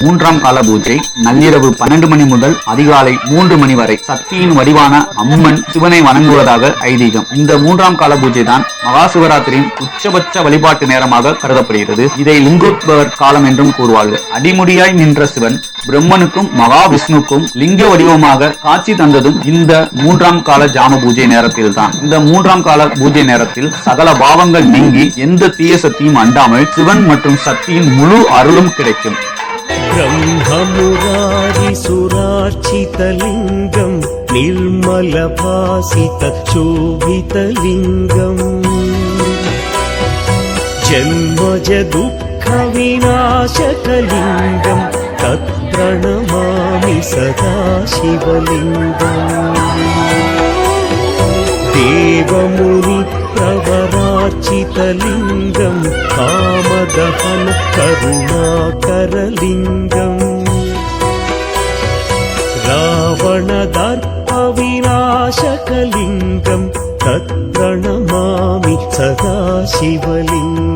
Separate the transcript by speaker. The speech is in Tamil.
Speaker 1: மூன்றாம் கால பூஜை நள்ளிரவு 12 மணி முதல் அதிகாலை 3 மணி வரை சக்தியின் வடிவான அம்மன் சிவனை வணங்குவதாக ஐதீகம். இந்த மூன்றாம் கால பூஜை தான் மகா சிவராத்திரியின் உச்சபட்ச வழிபாட்டு நேரமாக கருதப்படுகிறது. இதை லிங்கோத்பவர் காலம் என்றும் கூறுவார்கள். அடிமுடியாய் நின்ற சிவன் பிரம்மனுக்கும் மகாவிஷ்ணுக்கும் லிங்க வடிவமாக காட்சி தந்ததும் இந்த மூன்றாம் கால ஜாம பூஜை நேரத்தில் தான். இந்த மூன்றாம் கால பூஜை நேரத்தில் சகல பாவங்கள் நீங்கி எந்த தீய சக்தியும் அண்டாமல் சிவன் மற்றும் சக்தியின் முழு அருளும் கிடைக்கும்.
Speaker 2: ब्रह्ममुरारिसुरार्चितलिङ्गं निर्मलभासितशोभितलिङ्गम् जन्मजदुःखविनाशकलिङ्गं तत्प्रणमामि सदा शिवलिङ्गम् देवमुनि प्रवरार्चितलिङ्गं कामदहन करुणाकरलिङ्गम् रावणदर्पविनाशकलिङ्गं तत्प्रणमामि सदा शिवलिङ्गम्